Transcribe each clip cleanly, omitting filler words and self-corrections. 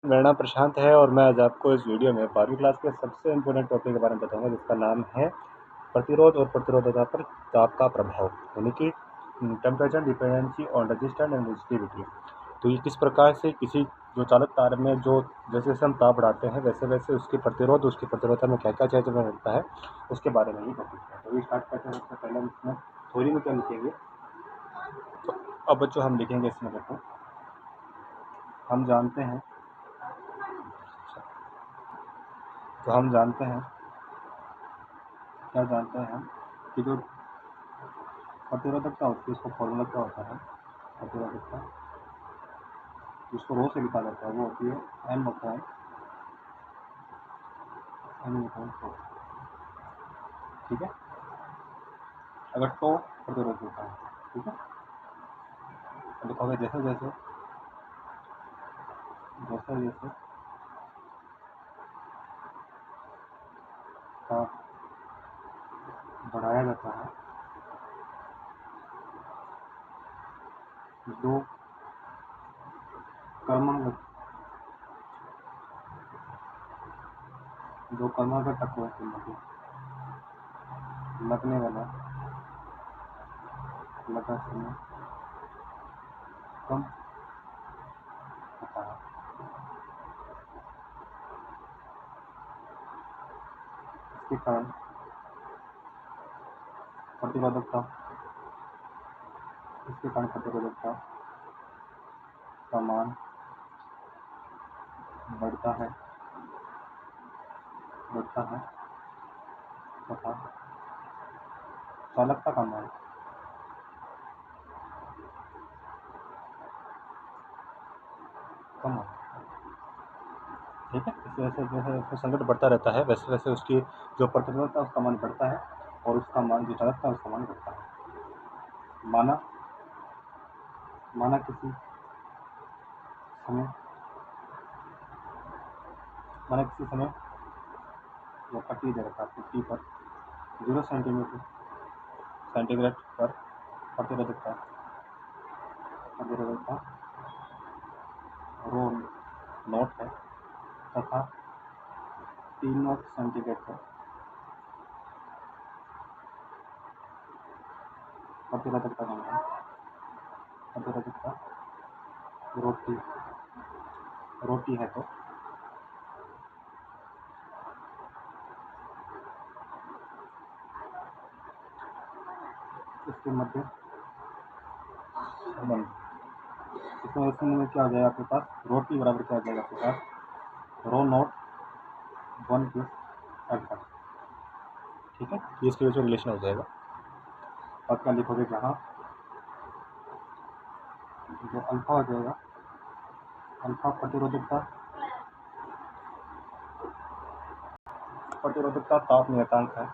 मेरा नाम प्रशांत है और मैं आज आपको इस वीडियो में 12वीं क्लास के सबसे इम्पोर्टेंट टॉपिक के बारे में बताऊंगा, जिसका नाम है प्रतिरोध और प्रतिरोधकता पर ताप का प्रभाव, यानी कि temperature dependency on resistance and resistivity. तो ये किस प्रकार से किसी जो चालक तार में जो जैसे जैसे हम ताप बढ़ाते हैं वैसे वैसे उसकी प्रतिरोध, उसकी प्रतिरोधकता में क्या क्या चेंज रहता है, उसके बारे में ही टॉपिक है। तो ये स्टार्ट करते हैं। सबसे पहले हम इसमें थ्योरी में क्या लिखेंगे। तो अब बच्चों हम लिखेंगे इसमें, देखो हम जानते हैं तो हम जानते हैं क्या जानते हैं हम कि जो प्रतिरोधकता होती है उसका फॉर्मूला क्या होता है। प्रतिरोधकता जिसको रो से लिखा जाता है वो होती है एन अपॉन फोर। ठीक है, अगर टो प्रतिरोध होता है, ठीक है, तो लिखोगे जैसे जैसे जैसे जैसे ताप बढ़ाया जाता है, दो क्रमागत तत्वों के मध्य लगने वाला लगा समय कम होता है। इसके कारण प्रतिरोधकता का मान बढ़ता है तथा चालकता का मान कम होता है। ठीक है, इस वजह से जैसे संकट बढ़ता रहता है वैसे वैसे उसकी जो प्रतिरोधकता उसका मान बढ़ता है और उसका मान जो चालकता है उसका मान घटता है। माना किसी समय वो पट्टी दे रखा है टी पर 0 सेंटीग्रेड पर प्रतिरोधकता रो नॉट है तथा 3 सेंटीग्रेड पर प्रतिरोधकता का मान रोटी है तो इसके मध्य संबंध, इसमें में क्या आ जाएगा आपके पास, रोटी बराबर क्या आ जाएगा आपके पास, रो नॉट 1 प्लस अल्फा। ठीक है, ये इसके बीच में रिलेशन हो जाएगा। और क्या लिखोगे, जहाँ जो अल्फा हो जाएगा, अल्फा प्रतिरोधकता ताप नियतांक है।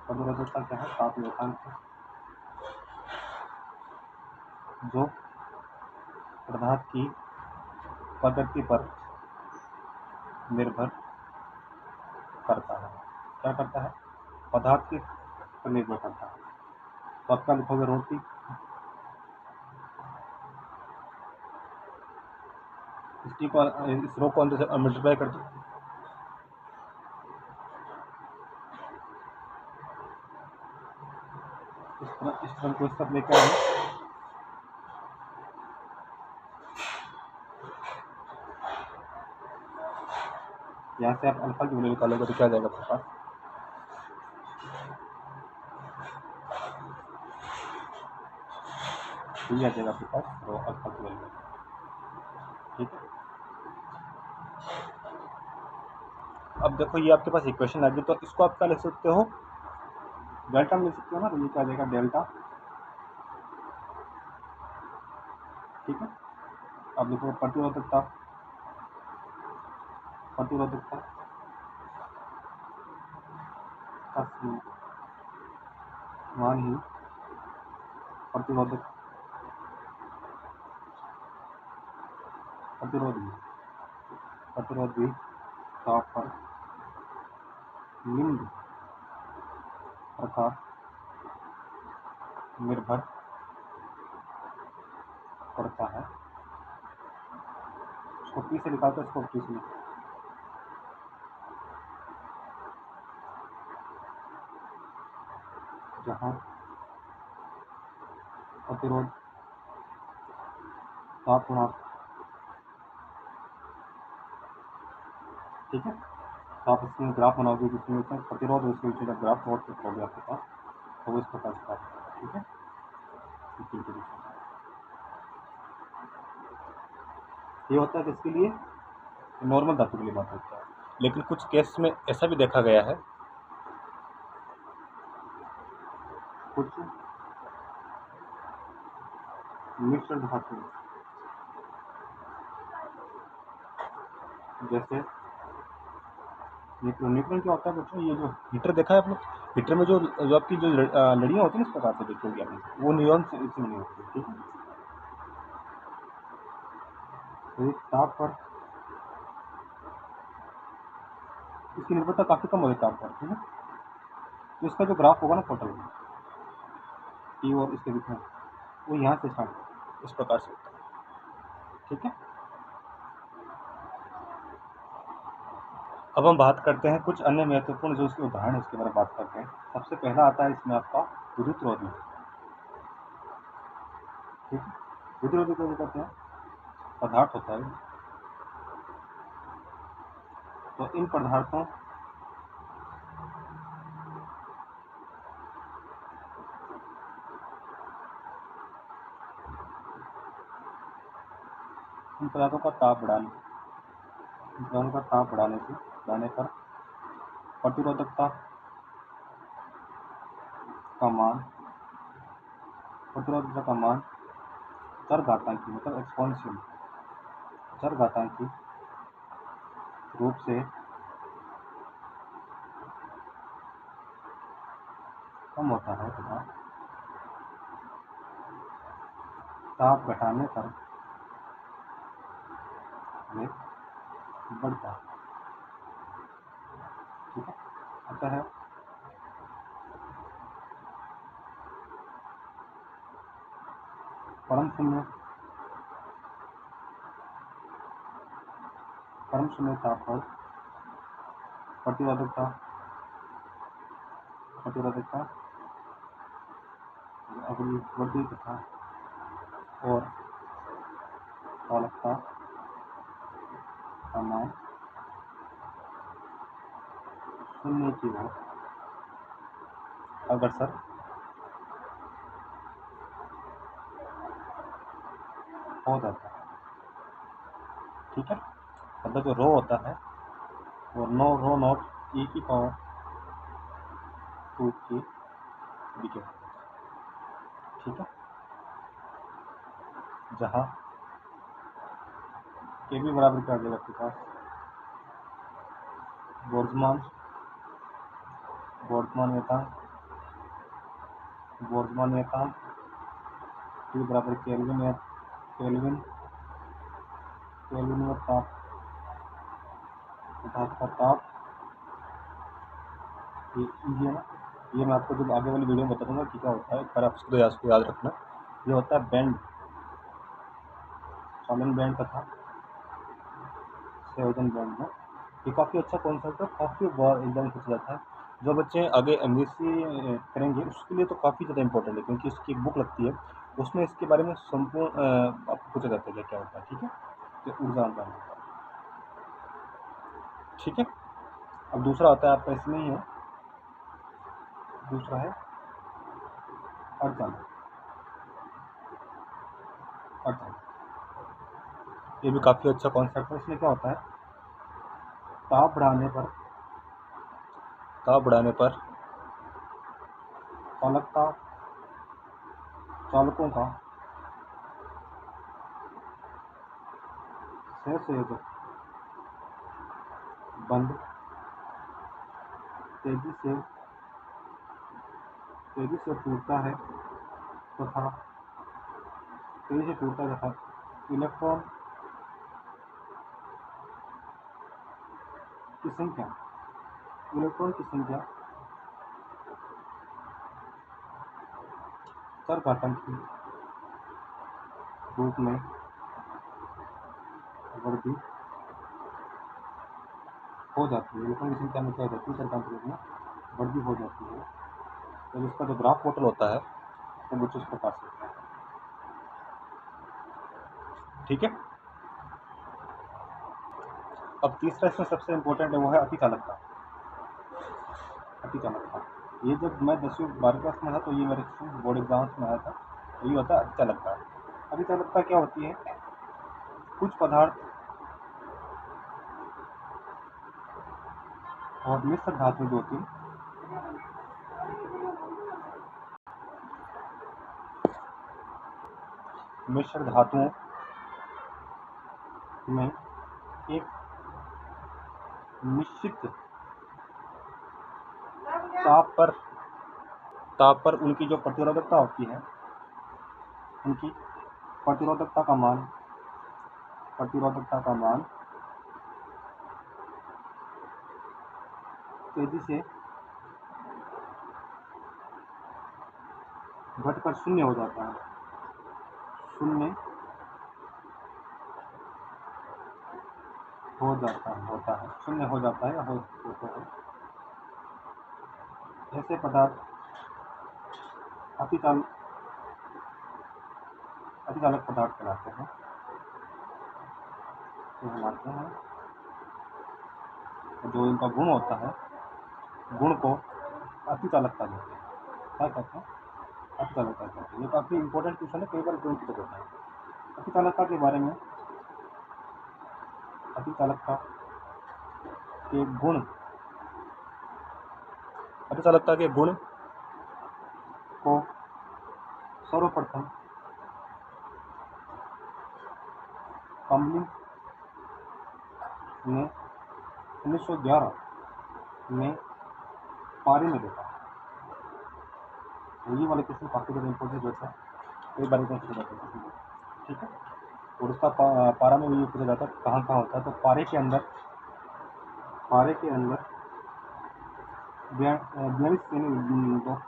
प्रतिरोधकता क्या है, ताप नियतांक है, जो पदार्थ की प्रकृति पर निर्भर करता है। क्या करता है, पदार्थ की पर निर्भर करता है। तो आपका लिखोगे रोटी, इस रो को अंदर से मल्टीप्लाई कर दो, इस टर्म को इस तरफ लेकर आए, यहाँ से आप अल्फा की वैल्यू निकालोगे तो क्या जाएगा आपके पास, ये आ जाएगा आपके पास रो अल्फा की वैल्यू। ठीक है, अब देखो ये आपके पास इक्वेशन आ गई, तो इसको आप क्या लिख सकते हो, डेल्टा में लिख सकते हो ना, तो ये क्या आ जाएगा डेल्टा। ठीक है, अब देखो प्रतिरोधकता का मान ही प्रतिरोध भी ताप पर निम्न प्रकार निर्भर करता है। इसको P से निकालते हैं, इसको T से निकालते हैं। जहाँ प्रतिरोध ताप गुणांक, ठीक है, तो आप इसमें ग्राफ बनाओगे जिसमें प्रतिरोध और इसके बीच में ग्राफ प्लॉट करोगे आपके पास, तो वो इस प्रकार से प्राप्त होगा, ठीक है। ये होता है किसके लिए, नॉर्मल धातु के लिए बात होता है, लेकिन कुछ केस में ऐसा भी देखा गया है, कुछ मिक्सड धातु जैसे न्यूट्रॉन क्या होता है बच्चों, ये जो हीटर देखा है आपने, हीटर में जो आपकी जो लड़ियाँ होती हैं इस प्रकार से देखोगे आपने, वो नियॉन से इसमें नहीं होती, ठीक है। तो ताप पर इसकी निर्भरता काफ़ी कम हो जाती है ताप पर, ठीक है। तो इसका जो ग्राफ होगा ना टोटल टी और इसके बीच में, वो यहाँ से स्टार्ट इस प्रकार से होता है, ठीक है। अब हम बात करते हैं कुछ अन्य महत्वपूर्ण जो उसके उदाहरण है उसके बारे में बात करते हैं। सबसे पहला आता है इसमें आपका विद्युत रोधी, ठीक है। विद्युत रोधी क्या कहते हैं, पदार्थ होता है, तो इन पदार्थों का ताप बढ़ाने पर प्रतिरोधकता का मान चरघातांकी मतलब एक्सपोनेंशियल चरघातांकी रूप से कम होता है तथा ताप घटाने पर वे बढ़ता है, ठीक है। अतः परम शून्य ताप पर प्रतिरोधकता अग्निवर्ती तथा और चालकता का मान शून्य की ओर अग्रसर हो जाता है, ठीक है। मतलब जो रो होता है वो रो नॉट e की पावर 2 के दिखे, ठीक है। जहाँ के भी बराबर क्या देगा आपके पास बोल्ट्जमान नियतांक T बराबर केल्विन और ताप का ताप, ये ना, ये मैं आपको जब आगे वाली वीडियो में बता दूंगा कि क्या होता है, एक बार आप इसको याद रखना। ये होता है बैंड, चालन बैंड तथा संयोजन बैंड में। ये काफ़ी अच्छा कॉन्सेप्ट है, काफ़ी बार एग्जाम पूछा जाता है। जो बच्चे आगे एमबीएससी करेंगे उसके लिए तो काफ़ी ज़्यादा इंपॉर्टेंट है, क्योंकि इसकी एक बुक लगती है, उसमें इसके बारे में संपूर्ण आपको पूछा जाता है क्या होता है, ठीक है। तो ऊर्जा अनुपात होता है, ठीक है। अब दूसरा आता है आपका इसमें ही है, दूसरा है अर्धचालक। ये भी काफ़ी अच्छा कॉन्सेप्ट है। इसमें क्या होता है, ताप बढ़ाने पर चालकों का सहसंयोजक बंध तेजी से टूटता है तथा इलेक्ट्रॉन की संख्या चरघातांकी रूप में वृद्धि हो जाती है, इलेक्ट्रॉन की संख्या में क्या हो जाती है, टेम्परेचर में वृद्धि हो जाती है। तो इसका जो ग्राफ पोर्टल होता है वो कुछ इस प्रकार से होता है। ठीक है। अब तीसरा इसमें सबसे इम्पोर्टेंट है वो है अतिचालकता। अतिचालकता ये जब मैं 10वीं 12वीं क्लास में था तो ये मेरे बोर्ड एग्जाम्स में आया था, तो ये होता है अतिचालकता। अतिचालकता क्या होती है, कुछ पदार्थ और मिश्र धातु जो होती है मिश्र धातुओं में एक निश्चित ताप पर उनकी जो प्रतिरोधकता होती है, उनकी प्रतिरोधकता का मान तेजी से घटकर शून्य हो जाता है। शून्य हो जाता है या होता है। ऐसे पदार्थ अतिचालक पदार्थ कहलाते हैं। जो इनका गुण होता है, गुण को अतिचालकता कहते हैं। क्या कहते हैं, अतिचालकता कहते हैं। ये काफी इंपॉर्टेंट क्वेश्चन है, कई बार क्यों पूछा जाता है। अतिचालकता के बारे में, अतिचालकता के गुण को सर्वप्रथम कम्बलिंग ने 1911 में पारी में देखा। ये वाले क्वेश्चन काफी ज़्यादा इंपॉर्टेंट होता है, कई बार पूछा जाता है। ठीक है। और उसका पारा में भी पूछा जाता है कहाँ होता है, तो पारे के अंदर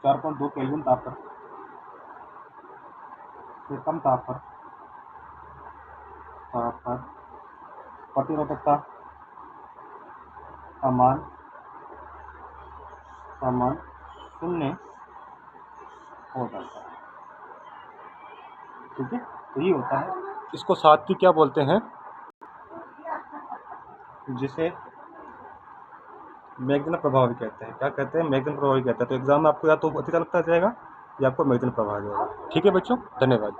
4.2 केल्विन ताप पर से कम ताप पर प्रतिरोधकता का मान शून्य हो जाता है। ठीक है। तो ये होता है, इसको साथ ही क्या बोलते हैं, जिसे मैग्नेटिक प्रभाव भी कहते हैं। क्या कहते हैं, मैग्नेटिक प्रभाव भी कहते हैं। तो एग्जाम में आपको या तो अतिचालकता जाएगा या आपको मैग्नेटिक प्रभाव जाएगा। ठीक है बच्चों, धन्यवाद।